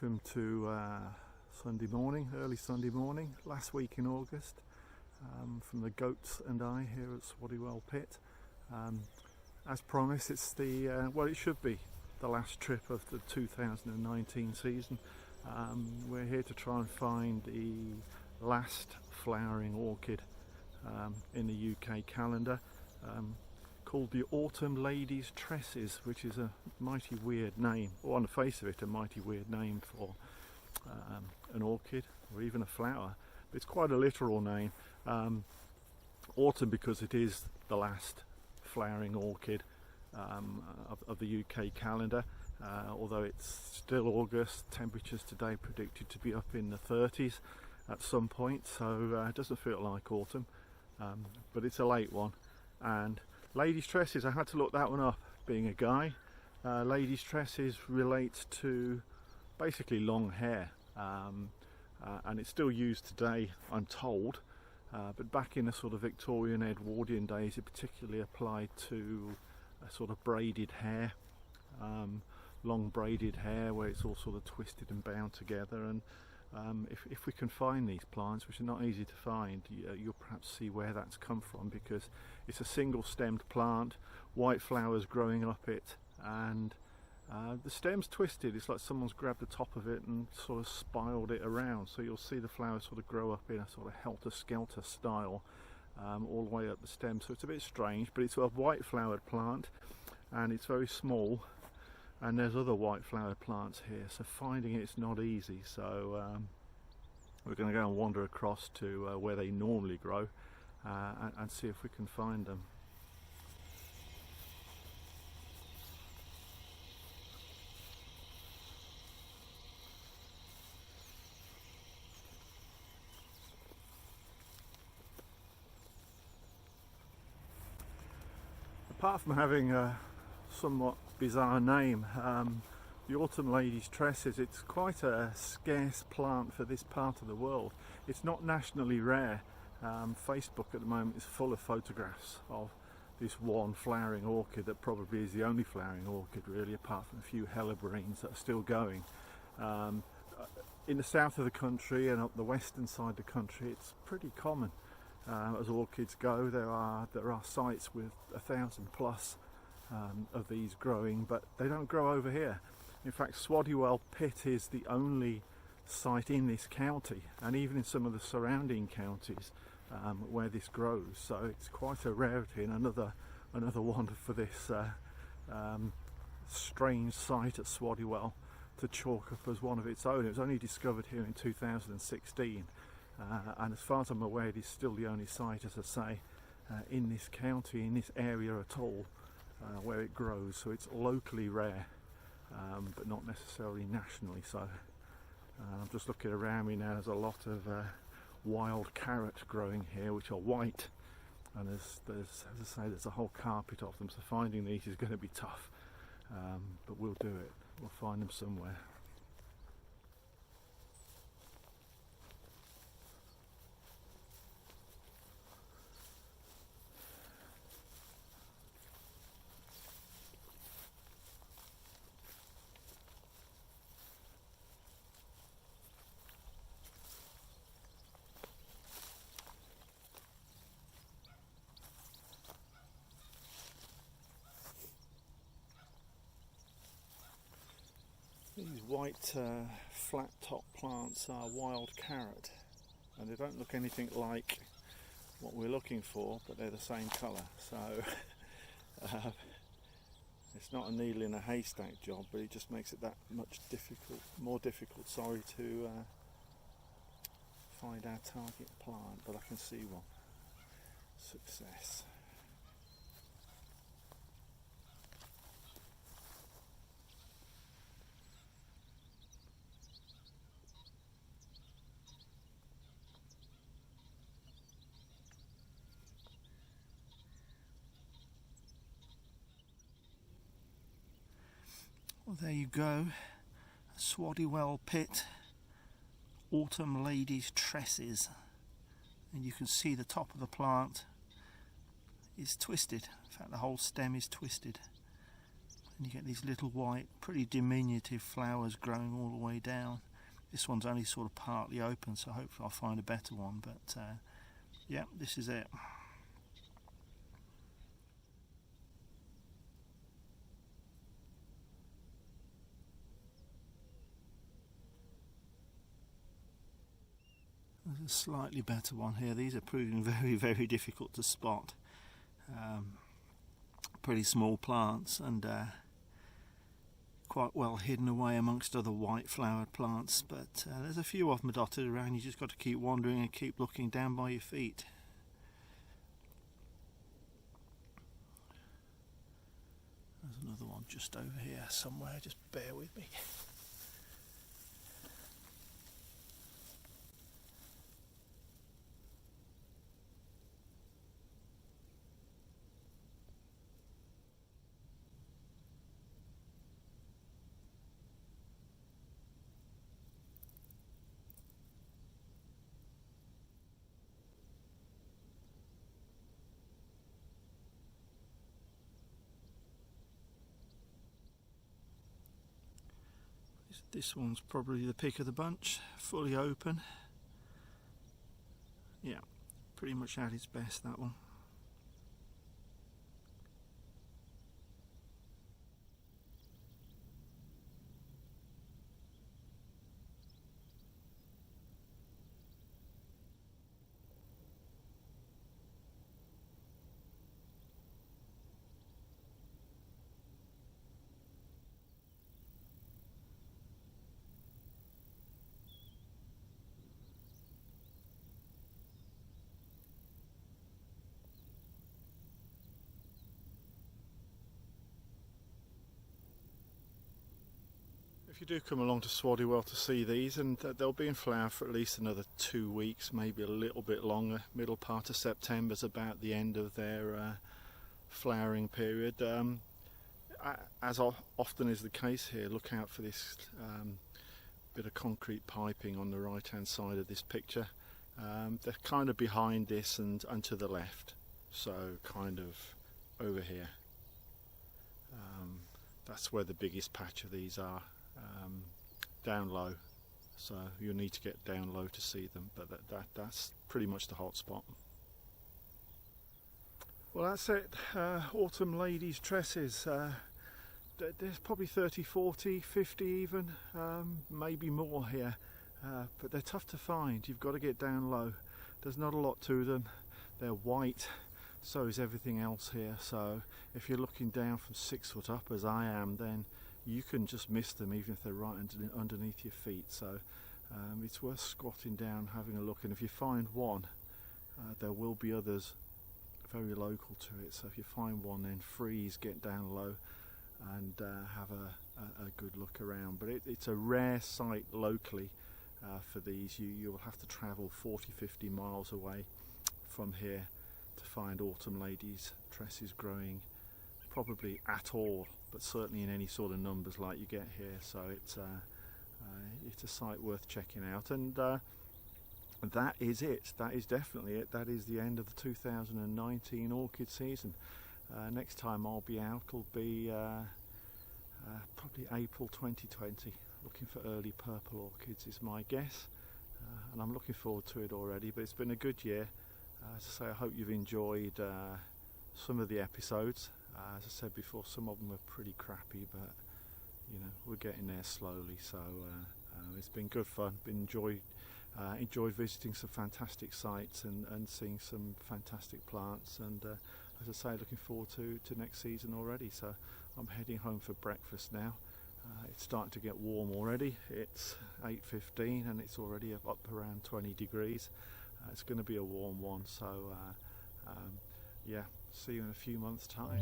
Welcome to Sunday morning, early Sunday morning, last week in August, from the goats and I here at Swaddywell Pit. As promised, it's the, well, it should be the last trip of the 2019 season. We're here to try and find the last flowering orchid in the UK calendar, called the Autumn Ladies Tresses, which is a mighty weird name, or on the face of it a mighty weird name for an orchid or even a flower. But it's quite a literal name. Autumn because it is the last flowering orchid of the UK calendar, although it's still August. Temperatures today predicted to be up in the 30s at some point, so it doesn't feel like autumn, but it's a late one. And ladies tresses, I had to look that one up being a guy. Ladies tresses relates to basically long hair, and it's still used today, I'm told, but back in the sort of Victorian, Edwardian days it particularly applied to a sort of braided hair, long braided hair where it's all sort of twisted and bound together. And if we can find these plants, which are not easy to find, you'll perhaps see where that's come from, because it's a single stemmed plant, white flowers growing up it, and the stem's twisted. It's like someone's grabbed the top of it and sort of spiraled it around, so you'll see the flowers sort of grow up in a sort of helter-skelter style all the way up the stem. So it's a bit strange, but it's a white flowered plant and it's very small, and there's other white flowered plants here, so finding it's not easy. So we're going to go and wander across to where they normally grow and see if we can find them. Apart from having a somewhat bizarre name, the Autumn Ladies Tresses, it's quite a scarce plant for this part of the world. It's not nationally rare. Facebook at the moment is full of photographs of this one flowering orchid that probably is the only flowering orchid really, apart from a few helleborines that are still going. In the south of the country and up the western side of the country, it's pretty common. As orchids go, there are sites with 1,000 plus of these growing, but they don't grow over here. In fact, Swaddywell Pit is the only site in this county, and even in some of the surrounding counties, where this grows. So it's quite a rarity, and another one for this strange site at Swaddywell to chalk up as one of its own. It was only discovered here in 2016. And as far as I'm aware, it is still the only site, as I say, in this county, in this area at all, where it grows. So it's locally rare, but not necessarily nationally so. I'm just looking around me now. There's a lot of wild carrot growing here, which are white, and there's, as I say, there's a whole carpet of them. So finding these is going to be tough, but we'll do it. We'll find them somewhere. These white flat top plants are wild carrot, and they don't look anything like what we're looking for, but they're the same colour. So it's not a needle in a haystack job, but it just makes it that much more difficult, to find our target plant. But I can see one. Success. Well, there you go, Swaddywell Pit, Autumn Ladies Tresses, and you can see the top of the plant is twisted. In fact, the whole stem is twisted. and you get these little white, pretty diminutive flowers growing all the way down. This one's only sort of partly open, so hopefully I'll find a better one, but yeah, this is it. There's a slightly better one here. These are proving very, very difficult to spot. Pretty small plants and quite well hidden away amongst other white flowered plants, but there's a few of them dotted around. You just got to keep wandering and keep looking down by your feet. There's another one just over here somewhere, just bear with me. This one's probably the pick of the bunch, fully open. Yeah, pretty much at its best, that one. If you do come along to Swaddywell to see these, and they'll be in flower for at least another 2 weeks, maybe a little bit longer. Middle part of September is about the end of their flowering period. As often is the case here, look out for this bit of concrete piping on the right hand side of this picture. They're kind of behind this and to the left, so kind of over here. That's where the biggest patch of these are. Down low, so you'll need to get down low to see them, but that's pretty much the hot spot. Well, that's it. Autumn Ladies Tresses. There's probably 30, 40, 50 even, maybe more here, but they're tough to find. You've got to get down low. There's not a lot to them. They're white, so is everything else here, so if you're looking down from 6 foot up as I am, then you can just miss them even if they're right underneath your feet. So it's worth squatting down, having a look, and if you find one, there will be others very local to it, so if you find one, then freeze, get down low and have a good look around. But it's a rare sight locally for these. You'll have to travel 40-50 miles away from here to find Autumn Ladies Tresses growing, probably at all, but certainly in any sort of numbers like you get here. So it's a site worth checking out, and that is it. That is definitely it. That is the end of the 2019 orchid season. Next time I'll be out will be probably April 2020. Looking for early purple orchids is my guess, and I'm looking forward to it already. But it's been a good year. As I say, I hope you've enjoyed some of the episodes. As I said before, some of them were pretty crappy, but you know, we're getting there slowly. So it's been good fun. Enjoyed visiting some fantastic sites and seeing some fantastic plants. And as I say, looking forward to next season already. So I'm heading home for breakfast now. It's starting to get warm already. It's 8:15 and it's already up around 20 degrees. It's going to be a warm one. So yeah, see you in a few months' time.